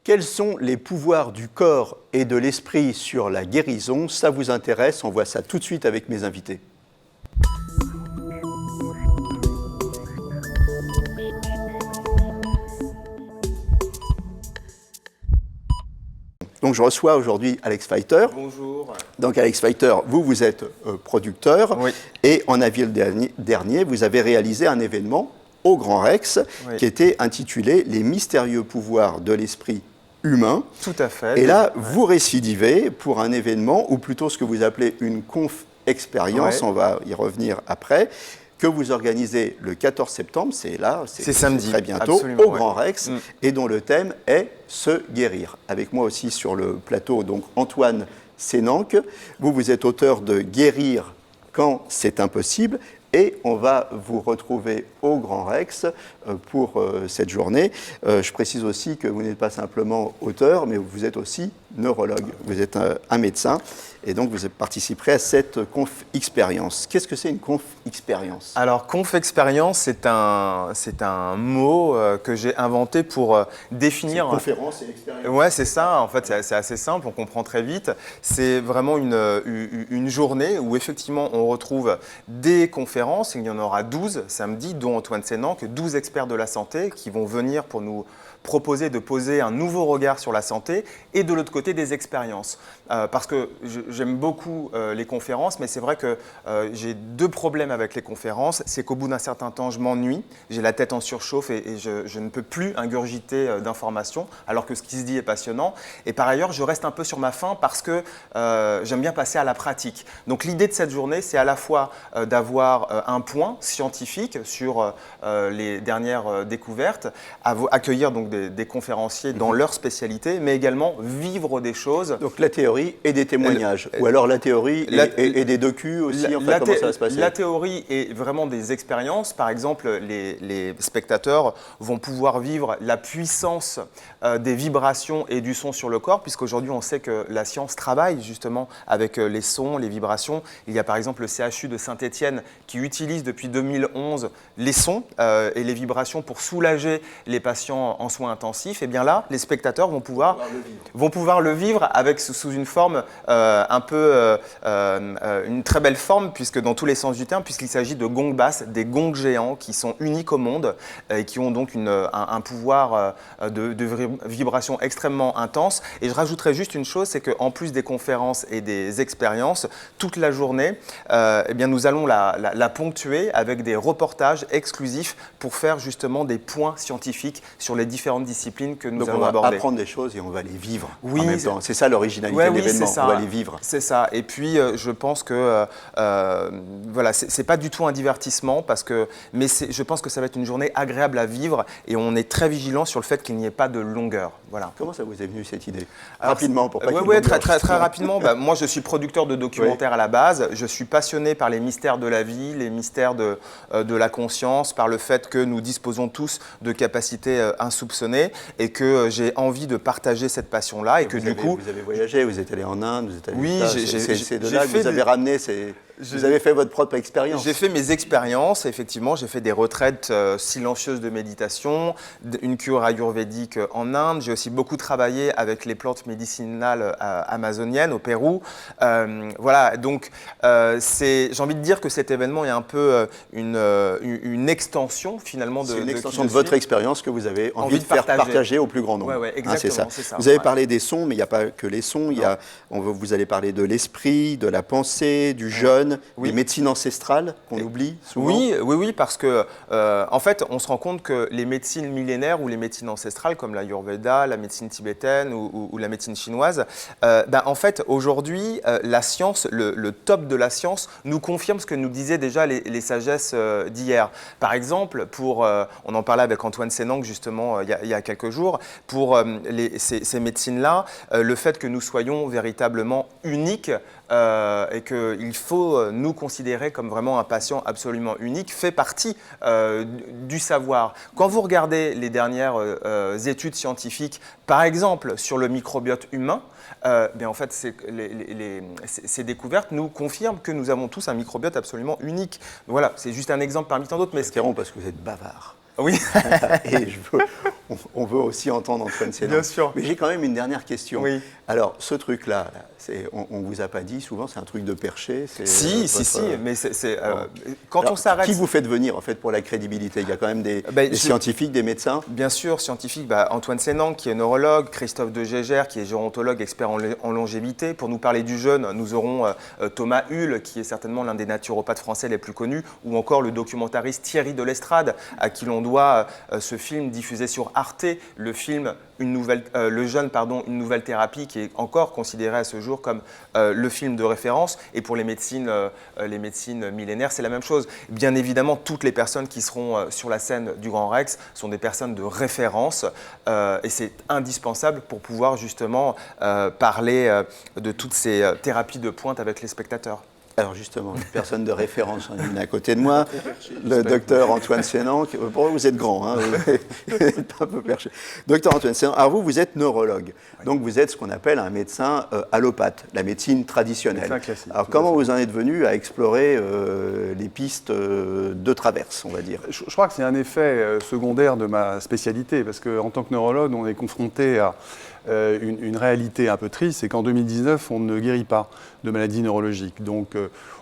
Quels sont les pouvoirs du corps et de l'esprit sur la guérison? Ça vous intéresse? On voit ça tout de suite avec mes invités. Donc je reçois aujourd'hui Alex Feiter. Bonjour. Donc Alex Feiter, vous êtes producteur. Oui. Et en avril dernier, vous avez réalisé un événement au Grand Rex qui était intitulé « Les mystérieux pouvoirs de l'esprit humain ». Tout à fait. Et là, vous récidivez pour un événement, ou plutôt ce que vous appelez une conf-expérience, on va y revenir après, que vous organisez le 14 septembre, c'est là, c'est samedi, très bientôt, absolument, au Grand Rex, et dont le thème est « Se guérir ». Avec moi aussi sur le plateau, donc Antoine Sénanque. Vous êtes auteur de « Guérir quand c'est impossible ». Et on va vous retrouver au Grand Rex pour cette journée. Je précise aussi que vous n'êtes pas simplement auteur, mais vous êtes aussi neurologue. Vous êtes un médecin et donc vous participerez à cette conf-expérience. Qu'est-ce que c'est une conf-expérience? Alors, conf-expérience, c'est un mot que j'ai inventé pour définir… Conférence et expérience. Ouais, c'est ça. En fait, c'est assez simple, on comprend très vite. C'est vraiment une journée où effectivement on retrouve des conférences. Il y en aura 12 samedi, dont Antoine Sénanque, 12 experts de la santé qui vont venir pour nous proposer de poser un nouveau regard sur la santé et de l'autre côté des expériences. Parce que j'aime beaucoup les conférences, mais c'est vrai que j'ai deux problèmes avec les conférences. C'est qu'au bout d'un certain temps, je m'ennuie, j'ai la tête en surchauffe et je ne peux plus ingurgiter d'informations, alors que ce qui se dit est passionnant. Et par ailleurs, je reste un peu sur ma faim parce que j'aime bien passer à la pratique. Donc l'idée de cette journée, c'est à la fois d'avoir un point scientifique sur les dernières découvertes, accueillir donc des conférenciers dans leur spécialité, mais également vivre des choses. Donc la théorie et des témoignages, ou alors la théorie et des docus aussi, comment ça va se passer? La théorie est vraiment des expériences. Par exemple, les spectateurs vont pouvoir vivre la puissance des vibrations et du son sur le corps, puisqu'aujourd'hui on sait que la science travaille justement avec les sons, les vibrations. Il y a par exemple le CHU de Saint-Étienne qui utilise depuis 2011 les sons et les vibrations pour soulager les patients en soins intensifs. Et bien là, les spectateurs vont pouvoir le vivre avec sous une forme une très belle forme, puisque dans tous les sens du terme, puisqu'il s'agit de gongs basses, des gongs géants qui sont uniques au monde et qui ont donc un pouvoir de vibration extrêmement intense. Et je rajouterais juste une chose, c'est qu'en plus des conférences et des expériences, toute la journée, eh bien nous allons la ponctuer avec des reportages exclusifs pour faire justement des points scientifiques sur les différentes disciplines que nous allons aborder. On va apprendre des choses et on va les vivre en même temps. C'est ça l'originalité de l'événement, on va les vivre. C'est ça. Et puis, je pense que voilà, c'est pas du tout un divertissement, mais je pense que ça va être une journée agréable à vivre et on est très vigilant sur le fait qu'il n'y ait pas de longueur. Voilà. Comment ça vous est venu cette idée? Rapidement, pour pas Oui, très rapidement. Moi, je suis producteur de documentaires à la base. Je suis passionné par les mystères de la vie, les mystères de la conscience, par le fait que nous disposons tous de capacités insoupçonnées et que j'ai envie de partager cette passion-là. Et que du coup, vous avez voyagé, vous êtes allé en Inde, vous êtes allé. Oui, c'est de là que vous avez ramené ces. Vous avez fait votre propre expérience. J'ai fait mes expériences, effectivement. J'ai fait des retraites silencieuses de méditation, une cure ayurvédique en Inde. J'ai aussi beaucoup travaillé avec les plantes médicinales amazoniennes au Pérou. Voilà, donc j'ai envie de dire que cet événement est un peu une extension finalement de… C'est une extension de votre expérience que vous avez envie de faire partager au plus grand nombre. Oui, exactement, c'est ça. Vous avez parlé des sons, mais il n'y a pas que les sons. Vous allez parler de l'esprit, de la pensée, du jeûne. Des médecines ancestrales qu'on oublie souvent. Oui, parce que en fait, on se rend compte que les médecines millénaires ou les médecines ancestrales, comme l'Ayurveda, la médecine tibétaine ou la médecine chinoise, en fait, aujourd'hui, la science, le top de la science, nous confirme ce que nous disaient déjà les sagesses d'hier. Par exemple, on en parlait avec Antoine Sénanque justement il y a quelques jours, pour ces médecines-là, le fait que nous soyons véritablement uniques et qu'il faut nous considérer comme vraiment un patient absolument unique, fait partie du savoir. Quand vous regardez les dernières études scientifiques, par exemple sur le microbiote humain, en fait, ces découvertes nous confirment que nous avons tous un microbiote absolument unique. Donc voilà, c'est juste un exemple parmi tant d'autres. Mais c'est parce que vous êtes bavard. Oui. Et on veut aussi entendre Antoine Sénanque. Bien sûr. Mais j'ai quand même une dernière question. Oui. Alors, ce truc-là, on ne vous a pas dit, souvent, c'est un truc de perché. Si, mais quand on s'arrête... Qui vous faites venir, en fait, pour la crédibilité? Il y a quand même des scientifiques, des médecins? Bien sûr, scientifiques. Antoine Sénanque, qui est neurologue, Christophe de Gégère, qui est gérontologue, expert en longévité. Pour nous parler du jeûne, nous aurons Thomas Hull, qui est certainement l'un des naturopathes français les plus connus, ou encore le documentariste Thierry de l'Estrade, à qui l'on doit ce film diffusé sur Arte, le film Le jeûne, une nouvelle thérapie, qui est encore considéré à ce jour comme le film de référence. Et pour les médecines millénaires, c'est la même chose. Bien évidemment, toutes les personnes qui seront sur la scène du Grand Rex sont des personnes de référence et c'est indispensable pour pouvoir justement parler de toutes ces thérapies de pointe avec les spectateurs. Alors justement, une personne de référence, j'en ai une à côté de moi, le docteur Antoine Sénanque. Vous êtes grand, hein, vous êtes un peu perché. Docteur Antoine Sénanque, alors vous êtes neurologue, donc vous êtes ce qu'on appelle un médecin allopathe, la médecine traditionnelle. Médecin classique. Alors comment vous en êtes venu à explorer les pistes de traverse, on va dire? Je crois que c'est un effet secondaire de ma spécialité, parce qu'en tant que neurologue, on est confronté à une réalité un peu triste, c'est qu'en 2019, on ne guérit pas de maladies neurologiques. Donc,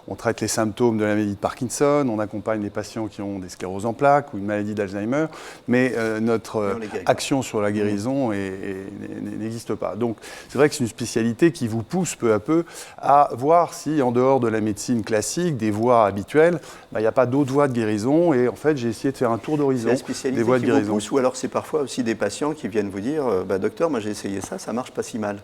on traite les symptômes de la maladie de Parkinson, on accompagne les patients qui ont des scléroses en plaques ou une maladie d'Alzheimer, mais notre action sur la guérison n'existe pas. Donc, c'est vrai que c'est une spécialité qui vous pousse peu à peu à voir si, en dehors de la médecine classique, des voies habituelles, il n'y a pas d'autres voies de guérison. Et en fait, j'ai essayé de faire un tour d'horizon des voies de guérison. Pousse, ou alors c'est parfois aussi des patients qui viennent vous dire docteur, moi j'ai essayé ça marche pas si mal.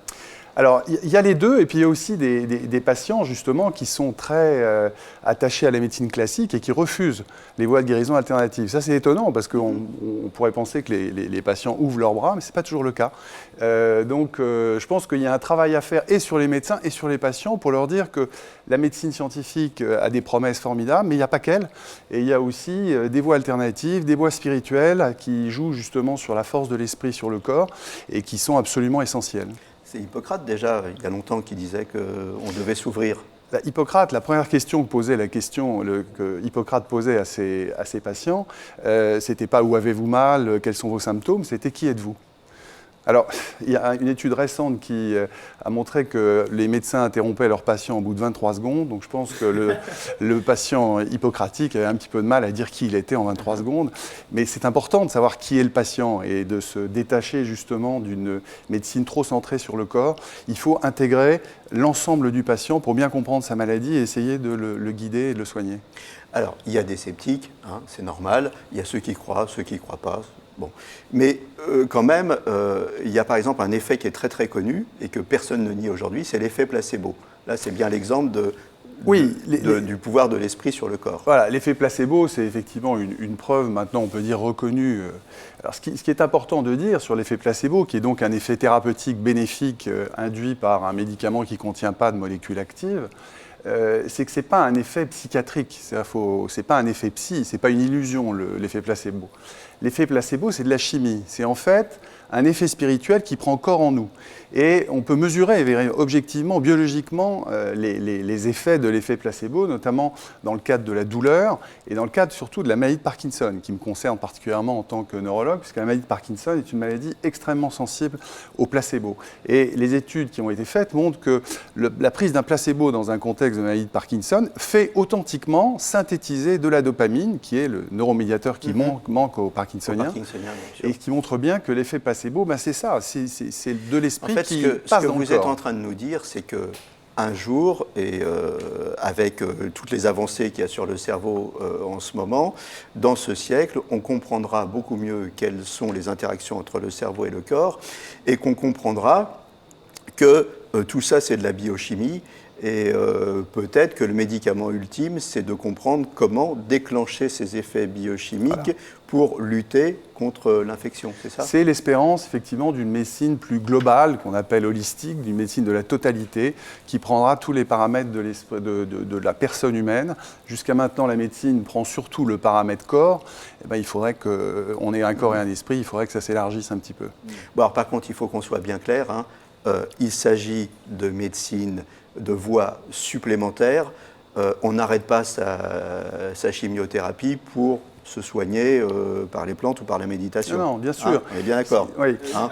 Alors, il y a les deux, et puis il y a aussi des patients, justement, qui sont très attachés à la médecine classique et qui refusent les voies de guérison alternatives. Ça, c'est étonnant, parce qu'on pourrait penser que les patients ouvrent leurs bras, mais ce n'est pas toujours le cas. Donc, je pense qu'il y a un travail à faire, et sur les médecins, et sur les patients, pour leur dire que la médecine scientifique a des promesses formidables, mais il n'y a pas qu'elle. Et il y a aussi des voies alternatives, des voies spirituelles, qui jouent justement sur la force de l'esprit sur le corps, et qui sont absolument essentielles. C'est Hippocrate déjà, il y a longtemps, qui disait qu'on devait s'ouvrir. Hippocrate, la première question que Hippocrate posait à ses patients, c'était pas où avez-vous mal, quels sont vos symptômes, c'était qui êtes-vous? Alors, il y a une étude récente qui a montré que les médecins interrompaient leurs patients au bout de 23 secondes. Donc, je pense que le patient hippocratique avait un petit peu de mal à dire qui il était en 23 secondes. Mais c'est important de savoir qui est le patient et de se détacher justement d'une médecine trop centrée sur le corps. Il faut intégrer l'ensemble du patient pour bien comprendre sa maladie et essayer de le guider et de le soigner. Alors, il y a des sceptiques, c'est normal. Il y a ceux qui croient, ceux qui ne croient pas. Bon. Mais quand même, il y a par exemple un effet qui est très très connu et que personne ne nie aujourd'hui, c'est l'effet placebo. Là, c'est bien l'exemple du pouvoir de l'esprit sur le corps. Voilà, l'effet placebo, c'est effectivement une preuve, maintenant on peut dire reconnue. Alors, ce qui est important de dire sur l'effet placebo, qui est donc un effet thérapeutique bénéfique induit par un médicament qui ne contient pas de molécules actives, c'est que ce n'est pas un effet psychiatrique, ce n'est pas un effet psy, ce n'est pas une illusion l'effet placebo. L'effet placebo, c'est de la chimie. C'est en fait un effet spirituel qui prend corps en nous. Et on peut mesurer objectivement, biologiquement, les effets de l'effet placebo, notamment dans le cadre de la douleur et dans le cadre surtout de la maladie de Parkinson, qui me concerne particulièrement en tant que neurologue, puisque la maladie de Parkinson est une maladie extrêmement sensible au placebo. Et les études qui ont été faites montrent que la prise d'un placebo dans un contexte de maladie de Parkinson fait authentiquement synthétiser de la dopamine, qui est le neuromédiateur qui manque aux Parkinsoniens, et qui montre bien que l'effet placebo, c'est ça, c'est de l'esprit qui passe dans le corps. Ce que vous êtes en train de nous dire, c'est que un jour, et avec toutes les avancées qu'il y a sur le cerveau en ce moment, dans ce siècle, on comprendra beaucoup mieux quelles sont les interactions entre le cerveau et le corps, et qu'on comprendra que tout ça, c'est de la biochimie, et peut-être que le médicament ultime, c'est de comprendre comment déclencher ces effets biochimiques pour lutter contre l'infection, c'est ça? C'est l'espérance, effectivement, d'une médecine plus globale, qu'on appelle holistique, d'une médecine de la totalité, qui prendra tous les paramètres de la personne humaine. Jusqu'à maintenant, la médecine prend surtout le paramètre corps. Il faudrait qu'on ait un corps et un esprit, il faudrait que ça s'élargisse un petit peu. Bon, alors, par contre, il faut qu'on soit bien clair, il s'agit de médecine de voies supplémentaires. On n'arrête pas sa chimiothérapie pour se soigner par les plantes ou par la méditation. Non, bien sûr. Hein, on est bien d'accord. Oui. Hein,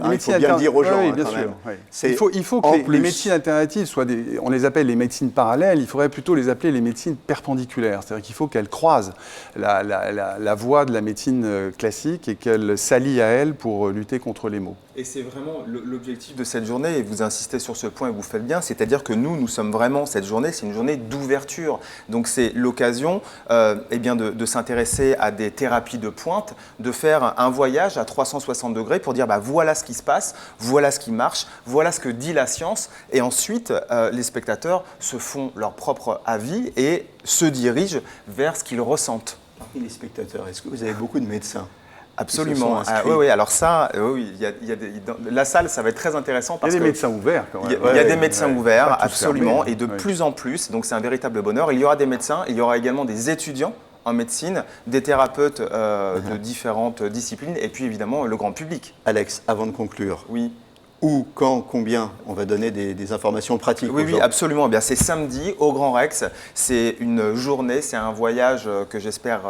Les il faut bien le dire aux gens. oui, hein, bien quand sûr. même. Oui. C'est Il faut que en les plus. médecines alternatives soient on les appelle les médecines parallèles, il faudrait plutôt les appeler les médecines perpendiculaires. C'est-à-dire qu'il faut qu'elles croisent la voie de la médecine classique et qu'elles s'allient à elle pour lutter contre les maux. Et c'est vraiment l'objectif de cette journée, et vous insistez sur ce point et vous faites bien, c'est-à-dire que nous sommes vraiment, cette journée, c'est une journée d'ouverture. Donc c'est l'occasion eh bien de s'intéresser à des thérapies de pointe, de faire un voyage à 360 degrés pour dire voilà ce qui se passe, voilà ce qui marche, voilà ce que dit la science. Et ensuite, les spectateurs se font leur propre avis et se dirigent vers ce qu'ils ressentent. Parmi les spectateurs, est-ce que vous avez beaucoup de médecins? Absolument. Oui, alors ça, oui, dans la salle, ça va être très intéressant parce il y a que des médecins ouverts quand même. Il y a des médecins ouverts, Pas tous absolument, fermés, et de oui. plus en plus. Donc c'est un véritable bonheur. Il y aura des médecins, il y aura également des étudiants en médecine, des thérapeutes de différentes disciplines, et puis évidemment le grand public. Alex, avant de conclure, Oui. où, quand, combien, on va donner des informations pratiques. Oui, aux oui, gens. absolument. Eh bien, c'est samedi au Grand Rex. C'est une journée, c'est un voyage que j'espère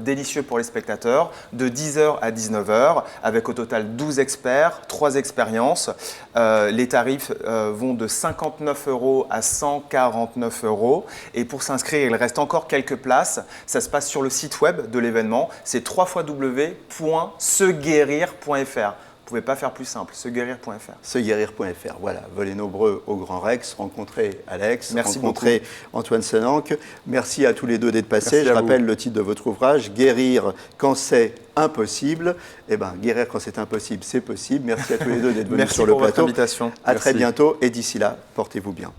délicieux pour les spectateurs, de 10h à 19h, avec au total 12 experts, 3 expériences. Les tarifs vont de 59 € à 149 €. Et pour s'inscrire, il reste encore quelques places. Ça se passe sur le site web de l'événement. C'est www.seguérir.fr. Vous ne pouvez pas faire plus simple, seguérir.fr. Seguérir.fr, voilà. Venez nombreux au Grand Rex, rencontrez Alex, Merci rencontrez Antoine Senanque. Merci à tous les deux d'être passés. Merci Je à rappelle vous. le titre de votre ouvrage, Guérir quand c'est impossible. Eh bien, guérir quand c'est impossible, c'est possible. Merci à tous les deux d'être venus Merci sur le pour votre plateau. invitation. À très Merci. bientôt et d'ici là, portez-vous bien.